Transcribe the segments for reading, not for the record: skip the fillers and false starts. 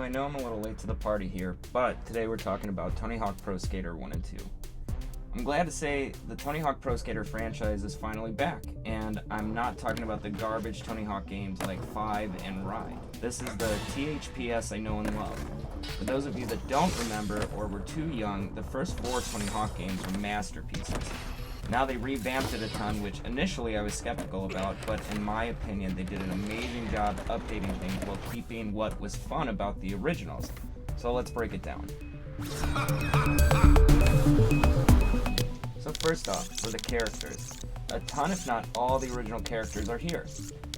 I know I'm a little late to the party here, but today we're talking about Tony Hawk Pro Skater 1 and 2. I'm glad to say the Tony Hawk Pro Skater franchise is finally back, and I'm not talking about the garbage Tony Hawk games like 5 and Ride. This is the THPS I know and love. For those of you that don't remember or were too young, the first 4 Tony Hawk games were masterpieces. Now they revamped it a ton, which initially I was skeptical about, but in my opinion they did an amazing job updating things while keeping what was fun about the originals. So let's break it down. So first off, for the characters. A ton, if not all, the original characters are here,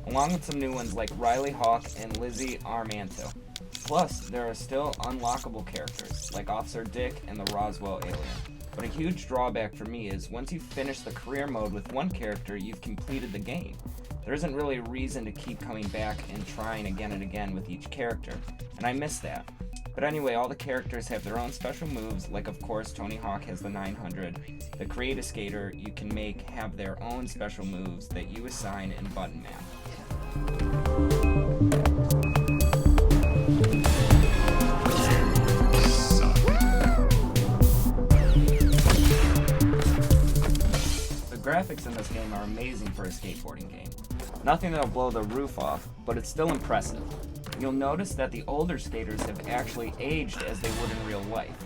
along with some new ones like Riley Hawk and Lizzie Armanto. Plus, there are still unlockable characters, like Officer Dick and the Roswell alien. But a huge drawback for me is once you finish the career mode with one character, you've completed the game. There isn't really a reason to keep coming back and trying again and again with each character, and I miss that. But anyway, all the characters have their own special moves, like of course Tony Hawk has the 900. The Create a Skater you can make have their own special moves that you assign in button map. The graphics in this game are amazing for a skateboarding game. Nothing that'll blow the roof off, but it's still impressive. You'll notice that the older skaters have actually aged as they would in real life.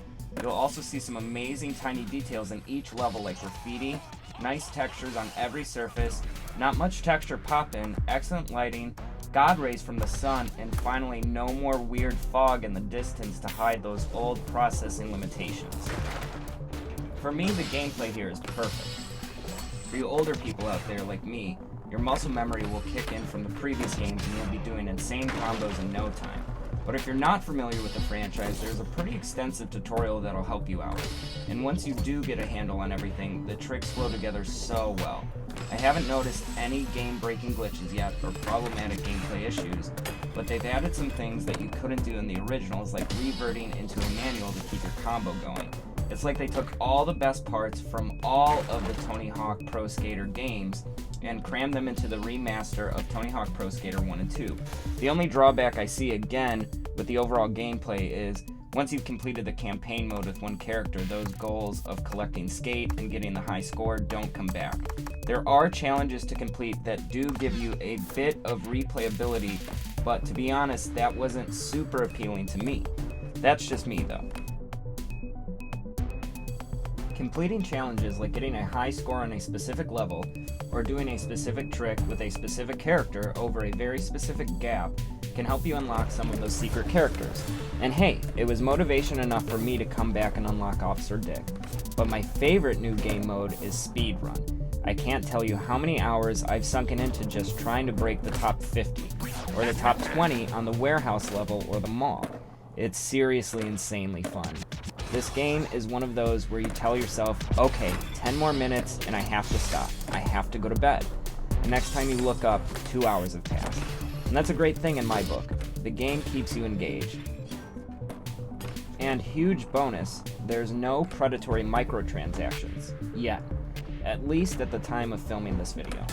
You'll also see some amazing tiny details in each level like graffiti, nice textures on every surface, not much texture pop-in, excellent lighting, God rays from the sun, and finally no more weird fog in the distance to hide those old processing limitations. For me, the gameplay here is perfect. For you older people out there like me, your muscle memory will kick in from the previous games and you'll be doing insane combos in no time. But if you're not familiar with the franchise, there's a pretty extensive tutorial that'll help you out. And once you do get a handle on everything, the tricks flow together so well. I haven't noticed any game-breaking glitches yet or problematic gameplay issues, but they've added some things that you couldn't do in the originals, like reverting into a manual to keep your combo going. It's like they took all the best parts from all of the Tony Hawk Pro Skater games and crammed them into the remaster of Tony Hawk Pro Skater 1 and 2. The only drawback I see again with the overall gameplay is once you've completed the campaign mode with one character, those goals of collecting skate and getting the high score don't come back. There are challenges to complete that do give you a bit of replayability, but to be honest, that wasn't super appealing to me. That's just me though. Completing challenges like getting a high score on a specific level or doing a specific trick with a specific character over a very specific gap can help you unlock some of those secret characters. And hey, it was motivation enough for me to come back and unlock Officer Dick. But my favorite new game mode is Speedrun. I can't tell you how many hours I've sunken into just trying to break the top 50 or the top 20 on the warehouse level or the mall. It's seriously insanely fun. This game is one of those where you tell yourself, okay, 10 more minutes and I have to stop. I have to go to bed. The next time you look up, 2 hours have passed. And that's a great thing in my book. The game keeps you engaged. And huge bonus, there's no predatory microtransactions. Yet. At least at the time of filming this video.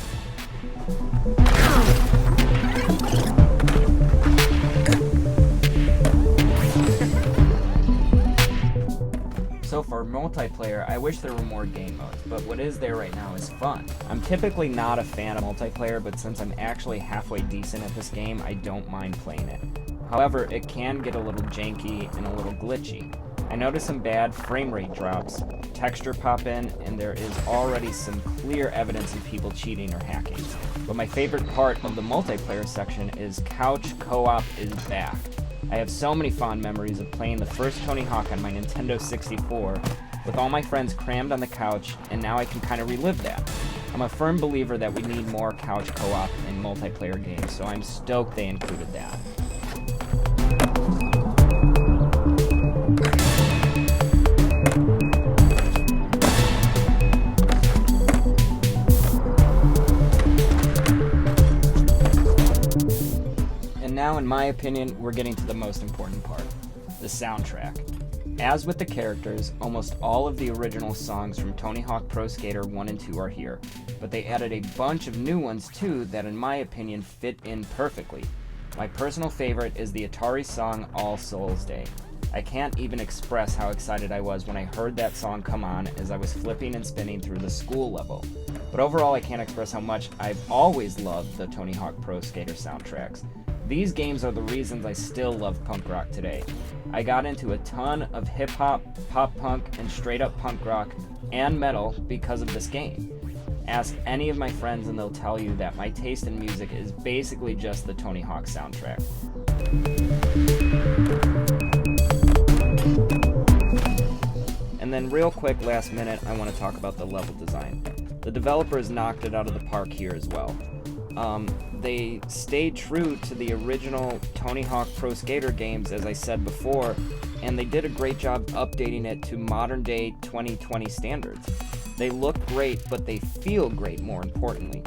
So for multiplayer, I wish there were more game modes, but what is there right now is fun. I'm typically not a fan of multiplayer, but since I'm actually halfway decent at this game, I don't mind playing it. However, it can get a little janky and a little glitchy. I noticed some bad frame rate drops, texture pop in, and there is already some clear evidence of people cheating or hacking. But my favorite part of the multiplayer section is couch co-op is back. I have so many fond memories of playing the first Tony Hawk on my Nintendo 64 with all my friends crammed on the couch, and now I can kind of relive that. I'm a firm believer that we need more couch co-op in multiplayer games, so I'm stoked they included that. Now, in my opinion, we're getting to the most important part, the soundtrack. As with the characters, almost all of the original songs from Tony Hawk Pro Skater 1 and 2 are here, but they added a bunch of new ones too that in my opinion fit in perfectly. My personal favorite is the Atari song All Souls Day. I can't even express how excited I was when I heard that song come on as I was flipping and spinning through the school level. But overall, I can't express how much I've always loved the Tony Hawk Pro Skater soundtracks. These games are the reasons I still love punk rock today. I got into a ton of hip-hop, pop-punk, and straight-up punk rock and metal because of this game. Ask any of my friends and they'll tell you that my taste in music is basically just the Tony Hawk soundtrack. And then real quick, last minute, I want to talk about the level design. The developers knocked it out of the park here as well. They stayed true to the original Tony Hawk Pro Skater games, as I said before, and they did a great job updating it to modern day 2020 standards. They look great, but they feel great, more importantly.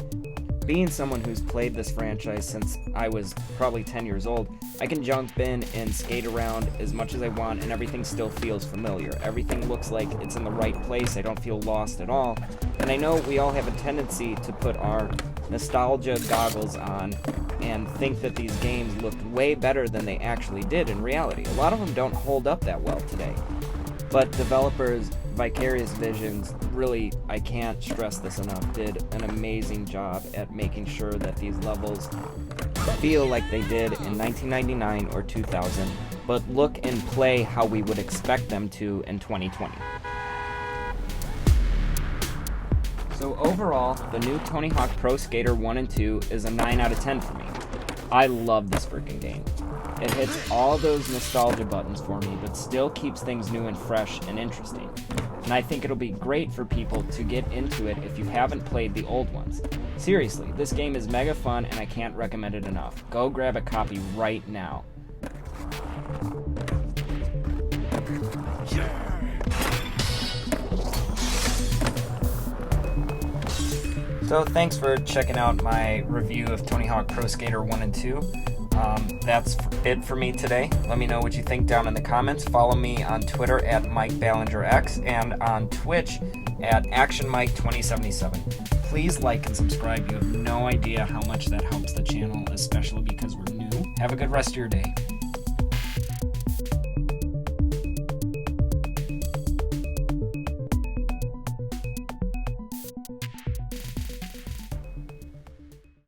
Being someone who's played this franchise since I was probably 10 years old, I can jump in and skate around as much as I want and everything still feels familiar. Everything looks like it's in the right place. I don't feel lost at all. And I know we all have a tendency to put our nostalgia goggles on and think that these games looked way better than they actually did in reality. A lot of them don't hold up that well today. But developers, Vicarious Visions, really, I can't stress this enough, did an amazing job at making sure that these levels feel like they did in 1999 or 2000, but look and play how we would expect them to in 2020. So overall, the new Tony Hawk Pro Skater 1 and 2 is a 9 out of 10 for me. I love this freaking game. It hits all those nostalgia buttons for me, but still keeps things new and fresh and interesting. And I think it'll be great for people to get into it if you haven't played the old ones. Seriously, this game is mega fun and I can't recommend it enough. Go grab a copy right now. So thanks for checking out my review of Tony Hawk Pro Skater 1 and 2. That's it for me today. Let me know what you think down in the comments. Follow me on Twitter at MikeBallingerX and on Twitch at ActionMike2077. Please like and subscribe. You have no idea how much that helps the channel, especially because we're new. Have a good rest of your day.